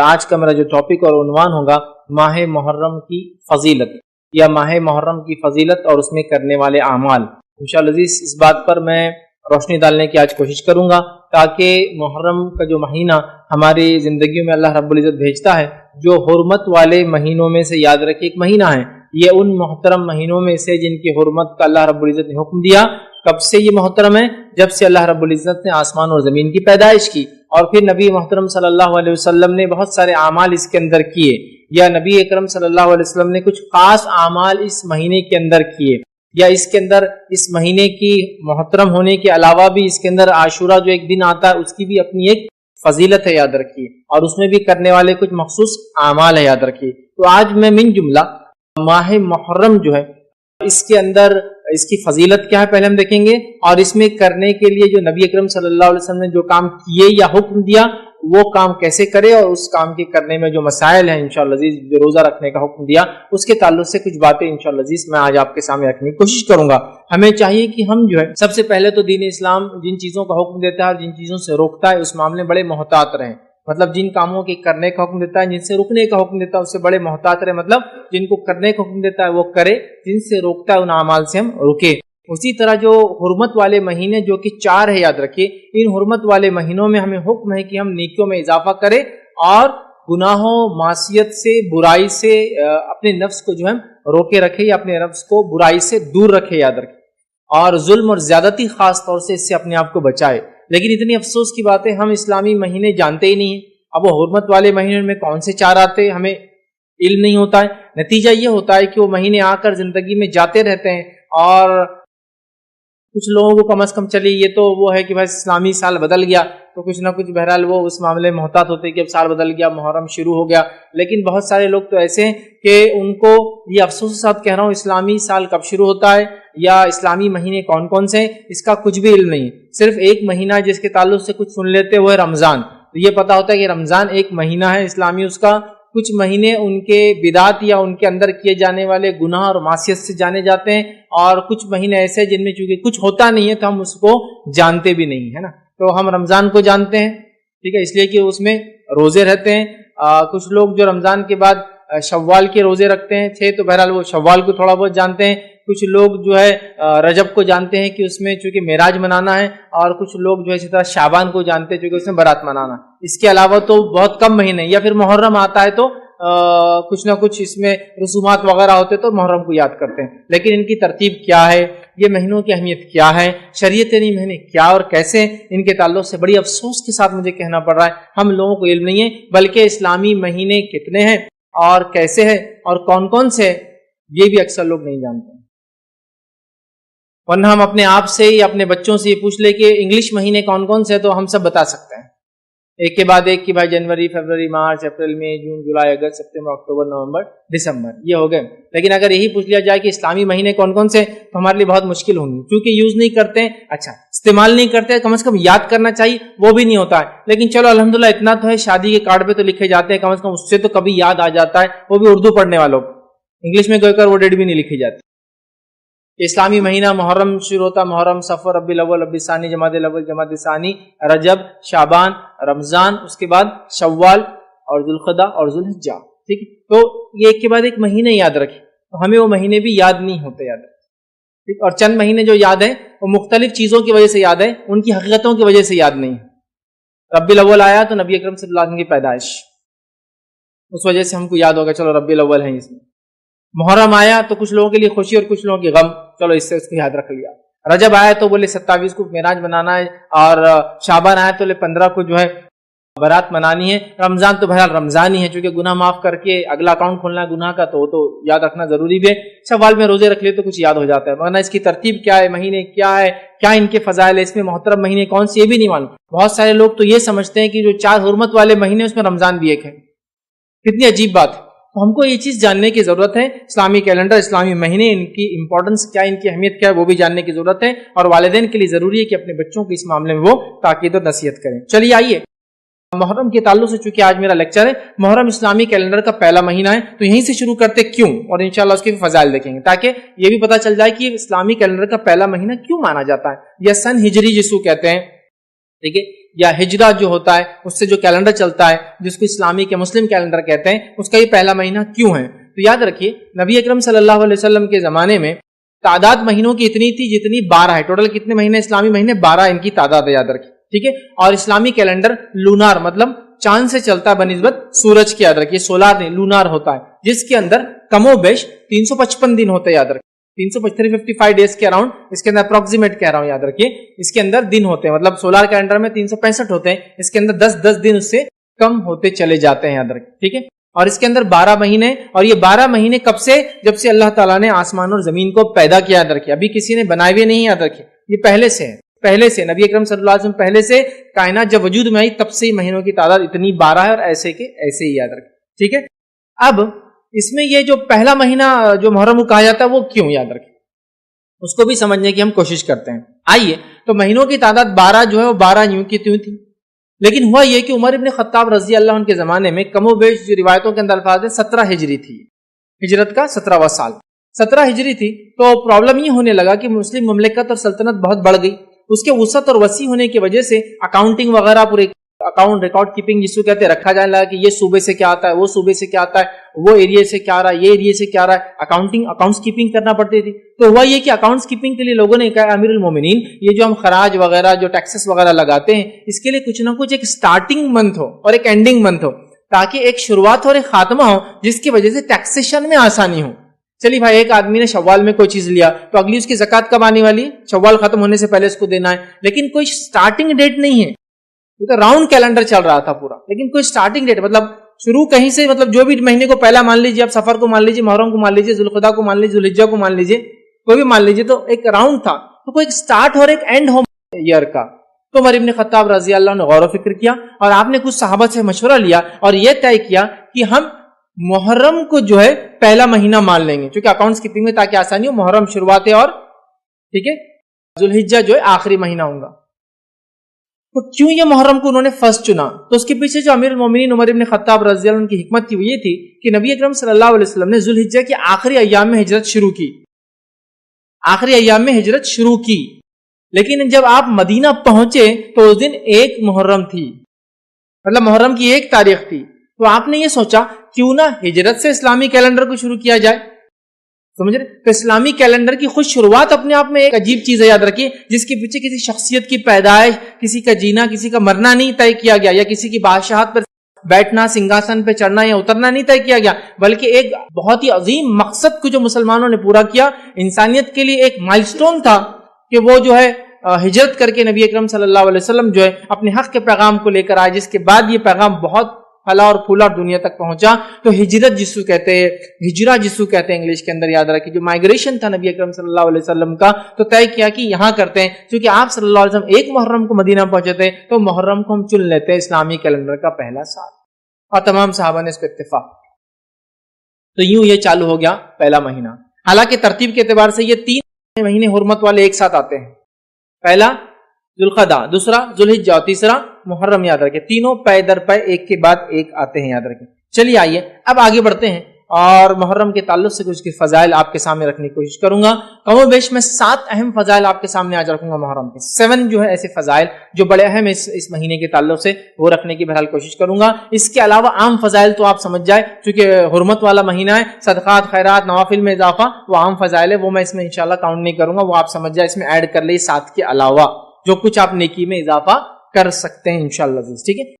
آج کا میرا جو ٹاپک اور عنوان ہوگا ماہ محرم کی فضیلت یا ماہ محرم کی فضیلت اور اس میں کرنے والے اعمال. انشاءاللہ عزیز اس بات پر میں روشنی ڈالنے کی آج کوشش کروں گا تاکہ محرم کا جو مہینہ ہماری زندگیوں میں اللہ رب العزت بھیجتا ہے، جو حرمت والے مہینوں میں سے یاد رکھے ایک مہینہ ہے، یہ ان محترم مہینوں میں سے جن کی حرمت کا اللہ رب العزت نے حکم دیا. کب سے یہ محترم ہے؟ جب سے اللہ رب العزت نے آسمان اور زمین کی پیدائش کی، اور پھر نبی محترم صلی اللہ علیہ وسلم نے بہت سارے اعمال اس کے اندر کیے، یا نبی اکرم صلی اللہ علیہ وسلم نے کچھ خاص اعمال اس مہینے کے اندر کیے، یا اس کے اندر اس مہینے کی محترم ہونے کے علاوہ بھی اس کے اندر عاشورہ جو ایک دن آتا ہے اس کی بھی اپنی ایک فضیلت ہے، یاد رکھیے، اور اس میں بھی کرنے والے کچھ مخصوص اعمال ہے، یاد رکھیے. تو آج میں من جملہ ماہ محرم جو ہے اس کے اندر اس کی فضیلت کیا ہے پہلے ہم دیکھیں گے، اور اس میں کرنے کے لیے جو نبی اکرم صلی اللہ علیہ وسلم نے جو کام کیے یا حکم دیا وہ کام کیسے کرے، اور اس کام کے کرنے میں جو مسائل ہیں انشاءاللہ عزیز، جو روزہ رکھنے کا حکم دیا اس کے تعلق سے کچھ باتیں انشاءاللہ عزیز میں آج آپ کے سامنے رکھنے کی کوشش کروں گا. ہمیں چاہیے کہ ہم جو ہے سب سے پہلے تو دین اسلام جن چیزوں کا حکم دیتا ہے اور جن چیزوں سے روکتا ہے اس معاملے میں بڑے محتاط رہیں. مطلب جن کاموں کے کرنے کا حکم دیتا ہے، جن سے رکنے کا حکم دیتا ہے اس سے بڑے محتاط رہے. مطلب جن کو کرنے کا حکم دیتا ہے وہ کرے، جن سے روکتا ہے ان اعمال سے ہم رکے. اسی طرح جو حرمت والے مہینے جو کہ 4 ہے، یاد رکھیے، ان حرمت والے مہینوں میں ہمیں حکم ہے کہ ہم نیکیوں میں اضافہ کریں اور گناہوں، معصیت سے، برائی سے اپنے نفس کو جو ہے روکے رکھے یا اپنے نفس کو برائی سے دور رکھے، یاد رکھے، اور ظلم اور زیادتی خاص طور سے اس سے اپنے آپ کو بچائے. لیکن اتنی افسوس کی بات ہے ہم اسلامی مہینے جانتے ہی نہیں ہیں. اب وہ حرمت والے مہینے میں کون سے 4 آتے ہمیں علم نہیں ہوتا ہے. نتیجہ یہ ہوتا ہے کہ وہ مہینے آ کر زندگی میں جاتے رہتے ہیں، اور کچھ لوگوں کو کم از کم چلیے یہ تو وہ ہے کہ بھائی اسلامی سال بدل گیا تو کچھ نہ کچھ بہرحال وہ اس معاملے میں محتاط ہوتے کہ اب سال بدل گیا، محرم شروع ہو گیا. لیکن بہت سارے لوگ تو ایسے ہیں کہ ان کو یہ افسوس کے ساتھ کہہ رہا ہوں اسلامی سال کب شروع ہوتا ہے یا اسلامی مہینے کون کون سے ہیں اس کا کچھ بھی علم نہیں. صرف ایک مہینہ جس کے تعلق سے کچھ سن لیتے وہ ہے رمضان. تو یہ پتا ہوتا ہے کہ رمضان ایک مہینہ ہے اسلامی، اس کا کچھ مہینے ان کے بدعت یا ان کے اندر کیے جانے والے گناہ اور معصیت سے جانے جاتے ہیں، اور کچھ مہینے ایسے جن میں چونکہ کچھ ہوتا نہیں ہے تو ہم اس کو جانتے بھی نہیں ہے نا. تو ہم رمضان کو جانتے ہیں، ٹھیک ہے، اس لیے کہ اس میں روزے رہتے ہیں. کچھ لوگ جو رمضان کے بعد شوال کے روزے رکھتے ہیں 6، تو بہرحال وہ شوال کو تھوڑا بہت جانتے ہیں. کچھ لوگ جو ہے رجب کو جانتے ہیں کہ اس میں چونکہ معراج منانا ہے، اور کچھ لوگ جو ہے اسی طرح شعبان کو جانتے ہیں چونکہ اس میں برات منانا. اس کے علاوہ تو بہت کم مہینے، یا پھر محرم آتا ہے تو کچھ نہ کچھ اس میں رسومات وغیرہ ہوتے تو محرم کو یاد کرتے ہیں. لیکن ان کی ترتیب کیا ہے، یہ مہینوں کی اہمیت کیا ہے، شریعت نے مہینے کیا اور کیسے، ان کے تعلق سے بڑی افسوس کے ساتھ مجھے کہنا پڑ رہا ہے ہم لوگوں کو علم نہیں ہے. بلکہ اسلامی مہینے کتنے ہیں اور کیسے ہیں اور کون کون سے ہیں یہ بھی اکثر لوگ نہیں جانتے. ورنہ ہم اپنے آپ سے یا اپنے بچوں سے یہ پوچھ لیں کہ انگلش مہینے کون کون سے ہیں تو ہم سب بتا سکتے ہیں، ایک کے بعد ایک کہ بھائی جنوری، فروری، مارچ، اپریل، مئی، جون، جولائی، اگست، ستمبر، اکتوبر، نومبر، دسمبر، یہ ہو گئے. لیکن اگر یہی پوچھ لیا جائے کہ اسلامی مہینے کون کون سے تو ہمارے لیے بہت مشکل ہوں گی، کیونکہ یوز نہیں کرتے ہیں، اچھا استعمال نہیں کرتے، کم از کم یاد کرنا چاہیے وہ بھی نہیں ہوتا ہے. لیکن چلو الحمدللہ اتنا تو ہے شادی کے کارڈ پہ تو لکھے جاتے ہیں، کم از کم اس سے تو کبھی یاد آ جاتا ہے، وہ بھی اردو پڑھنے والوں کو. انگلش میں کوئی کر وہ ڈیٹ بھی نہیں لکھی جاتی. اسلامی مہینہ محرم شروع ہوتا، محرم، صفر، ربیع الاول، ربیع الثانی، جمادی الاول، جمادی الثانی، رجب، شعبان، رمضان، اس کے بعد شوال اور ذوالقعدہ اور ذوالحجہ. ٹھیک ہے، تو یہ ایک کے بعد ایک مہینے یاد رکھیں. تو ہمیں وہ مہینے بھی یاد نہیں ہوتے، یاد رکھیں. ٹھیک، اور چند مہینے جو یاد ہیں وہ مختلف چیزوں کی وجہ سے یاد ہے، ان کی حقیقتوں کی وجہ سے یاد نہیں. ربیع الاول آیا تو نبی اکرم صلی اللہ علیہ وسلم کی پیدائش، اس وجہ سے ہم کو یاد ہوگا چلو ربیع الاول ہے. اس میں محرم آیا تو کچھ لوگوں کے لیے خوشی اور کچھ لوگوں کی غم، چلو اس سے اس کو یاد رکھ لیا. رجب آیا تو بولے 27 کو معراج منانا ہے، اور شعبان آیا تو بولے 15 کو جو ہے برات منانی ہے. رمضان تو بہرحال رمضان ہی ہے، چونکہ گناہ معاف کر کے اگلا اکاؤنٹ کھولنا ہے گناہ کا، تو وہ تو یاد رکھنا ضروری بھی ہے. شوال میں روزے رکھ لے تو کچھ یاد ہو جاتا ہے، ورنہ اس کی ترتیب کیا ہے، مہینے کیا ہے، کیا ان کے فضائل ہے، اس میں محترم مہینے کون سے یہ بھی نہیں معلوم. بہت سارے لوگ تو یہ سمجھتے ہیں کہ جو 4 حرمت والے مہینے اس میں رمضان بھی ایک ہے. کتنی عجیب بات ہے. تو ہم کو یہ چیز جاننے کی ضرورت ہے، اسلامی کیلنڈر، اسلامی مہینے، ان کی امپورٹنس کیا، ان کی اہمیت کیا ہے وہ بھی جاننے کی ضرورت ہے. اور والدین کے لیے ضروری ہے کہ اپنے بچوں کو اس معاملے میں وہ تاکید اور نصیحت کریں. چلیے آئیے محرم کے تعلق سے، چونکہ آج میرا لیکچر ہے محرم اسلامی کیلنڈر کا پہلا مہینہ ہے، تو یہیں سے شروع کرتے کیوں، اور انشاءاللہ اس کے فضائل دیکھیں گے تاکہ یہ بھی پتہ چل جائے کہ اسلامی کیلنڈر کا پہلا مہینہ کیوں مانا جاتا ہے، یا سن ہجری جس کو کہتے ہیں. ٹھیک ہے، یا ہجرہ جو ہوتا ہے اس سے جو کیلنڈر چلتا ہے جس کو اسلامی کے مسلم کیلنڈر کہتے ہیں، اس کا یہ پہلا مہینہ کیوں ہے؟ تو یاد رکھیے نبی اکرم صلی اللہ علیہ وسلم کے زمانے میں تعداد مہینوں کی اتنی تھی جتنی 12 ہے. ٹوٹل کتنے مہینے اسلامی مہینے؟ 12 ان کی تعداد ہے، یاد رکھیے. ٹھیک ہے. اور اسلامی کیلنڈر لونار مطلب چاند سے چلتا ہے بنسبت سورج کی، یاد رکھیے. سولار نہیں، لونار ہوتا ہے، جس کے اندر کم و بیش 355 دن ہوتے ہیں، یاد رکھیے. 355 ڈیز کے اراؤنڈ اس کے اندر اپروکسیمیٹ کہہ رہا ہوں، یاد رکھیے. اس کے اندر دن ہوتے ہیں، مطلب سولار کیلنڈر میں 365 ہوتے ہیں، اس کے اندر 10 دن اس سے کم ہوتے چلے جاتے ہیں، یاد رکھیے. ٹھیک ہے. اور اس کے اندر 12 مہینے، اور یہ 12 مہینے کب سے؟ جب سے اللہ تعالیٰ نے آسمان اور زمین کو پیدا کیا، یاد رکھیے. ابھی کسی نے بنائے ہوئے نہیں، یاد رکھیے. یہ پہلے سے ہے، پہلے سے نبی اکرم صلی اللہ علیہ وسلم پہلے سے کائنات جب وجود میں آئی تب سے ہی مہینوں کی تعداد اتنی 12 ہے، اور ایسے کے ایسے ہی، یاد رکھیے. ٹھیک ہے. اب اس میں یہ جو پہلا مہینہ جو محرم کو کہا جاتا ہے وہ کیوں، یاد رکھیے، اس کو بھی سمجھنے کی ہم کوشش کرتے ہیں. آئیے. تو مہینوں کی تعداد 12 جو ہے وہ 12 یوں کی تیوں تھی، لیکن ہوا یہ کہ عمر ابن خطاب رضی اللہ عنہ کے زمانے میں کم و بیش جو روایتوں کے اندر الفاظ ہے 17 ہجری تھی، ہجرت کا 17واں سال 17 ہجری تھی. تو پرابلم یہ ہونے لگا کہ مسلم مملکت اور سلطنت بہت بڑھ گئی. اس کے وسعت اور وسیع ہونے کی وجہ سے اکاؤنٹنگ وغیرہ پورے اکاؤنٹ ریکارڈ کیپنگ جس کو کہتے ہیں رکھا جانے لگا کہ یہ صوبے سے کیا آتا ہے، وہ صوبے سے کیا آتا ہے، وہ ایریا سے کیا آ رہا ہے، یہ ایریا سے کیا آ رہا ہے. اکاؤنٹس کیپنگ کرنا پڑتی تھی. تو ہوا یہ کہ اکاؤنٹس کیپنگ کے لیے لوگوں نے کہا امیر المومنین یہ جو ہم خراج وغیرہ جو ٹیکسز وغیرہ لگاتے ہیں اس کے لیے کچھ نہ کچھ ایک سٹارٹنگ منتھ ہو اور ایک اینڈنگ منتھ ہو، تاکہ ایک شروعات اور ایک خاتمہ ہو جس کی وجہ سے ٹیکسیشن میں آسانی ہو. چلیے بھائی، ایک آدمی نے شوال میں کوئی چیز لیا تو اگلی اس کی زکات کب آنے والی ہے؟ شوال ختم ہونے سے پہلے اس کو دینا ہے. لیکن کوئی سٹارٹنگ ڈیٹ نہیں ہے، تو راؤنڈ کیلنڈر چل رہا تھا پورا، لیکن کوئی سٹارٹنگ ڈیٹ مطلب شروع کہیں سے، مطلب جو بھی مہینے کو پہلا مان لیجیے، آپ سفر کو مان لیجیے، محرم کو مان لیجیے، ذوالقعدہ کو مان لیجیے، ذوالحجہ کو مان لیجیے، کوئی بھی مان لیجیے. تو ایک راؤنڈ تھا، تو کوئی ایک سٹارٹ اور ایک اینڈ ہو ایئر کا. تو عمر ابن خطاب رضی اللہ عنہ نے غور و فکر کیا اور آپ نے کچھ صحابہ سے مشورہ لیا اور یہ طے کیا کہ ہم محرم کو جو ہے پہلا مہینہ مان لیں گے، کیونکہ اکاؤنٹس کیپنگ میں تاکہ آسانی ہو. محرم شروعات ہے اور ٹھیک ہے ذوالحجہ جو ہے آخری مہینہ ہوگا. تو کیوں یہ محرم کو انہوں نے فرسٹ چنا؟ تو اس کے پیچھے جو امیر المومنین عمر ابن خطاب رضی اللہ عنہ کی حکمت تھی وہ یہ تھی کہ نبی اکرم صلی اللہ علیہ وسلم نے ذوالحجہ کے آخری ایام میں ہجرت شروع کی، آخری ایام میں ہجرت شروع کی. لیکن جب آپ مدینہ پہنچے تو اس دن 1 محرم تھی، مطلب محرم کی 1 تاریخ تھی. تو آپ نے یہ سوچا کیوں نہ ہجرت سے اسلامی کیلنڈر کو شروع کیا جائے. سمجھ رہے؟ تو اسلامی کیلنڈر کی خود شروعات اپنے آپ میں ایک عجیب چیز ہے، یاد رکھیے، جس کے پیچھے کسی شخصیت کی پیدائش، کسی کا جینا، کسی کا مرنا نہیں طے کیا گیا، یا کسی کی بادشاہت پر بیٹھنا، سنگھاسن پہ چڑھنا یا اترنا نہیں طے کیا گیا، بلکہ ایک بہت ہی عظیم مقصد کو جو مسلمانوں نے پورا کیا. انسانیت کے لیے ایک مائلسٹون تھا کہ وہ جو ہے ہجرت کر کے نبی اکرم صلی اللہ علیہ وسلم جو ہے اپنے حق کے پیغام کو لے کر آئے، جس کے بعد یہ پیغام بہت پھلا اور پھولا دنیا تک پہنچا. تو ہجرت جس کو کہتے ہیں، ہجرہ جس کو کہتے ہیں انگلش کے اندر، یاد رکھیے، جو مائگریشن تھا نبی اکرم صلی اللہ علیہ وسلم کا، تو طے کیا کہ یہاں کرتے ہیں. کیونکہ آپ صلی اللہ علیہ وسلم 1 محرم کو مدینہ پہنچے تھے تو محرم کو ہم چن لیتے ہیں اسلامی کیلنڈر کا پہلا سال، اور تمام صحابہ نے اس پہ اتفاق. تو یوں یہ چالو ہو گیا پہلا مہینہ. حالانکہ ترتیب کے اعتبار سے یہ 3 مہینے حرمت والے ایک ساتھ آتے ہیں، پہلا ذوالقعدہ، دوسرا ذوالحجہ اور تیسرا محرم. یاد رکھیں تینوں پے در پے ایک کے بعد ایک آتے ہیں، یاد رکھیں. چلیے آئیے اب آگے بڑھتے ہیں اور محرم کے تعلق سے کچھ فضائل آپ کے سامنے رکھنے کی کوشش کروں گا. کم و بیش میں 7 اہم فضائل آپ کے سامنے آج رکھوں گا محرم کے. 7 جو ہے ایسے فضائل جو بڑے اہم اس مہینے کے تعلق سے وہ رکھنے کی بہرحال کوشش کروں گا. اس کے علاوہ عام فضائل تو آپ سمجھ جائے، چونکہ حرمت والا مہینہ ہے، صدقات، خیرات، نوافل میں اضافہ وہ عام فضائل ہے، وہ میں اس میں انشاءاللہ کاؤنٹ نہیں کروں گا، وہ آپ سمجھ جائے، اس میں ایڈ کر لیں 7 کے علاوہ جو کچھ آپ نیکی میں اضافہ کر سکتے ہیں انشاءاللہ. ٹھیک ہے.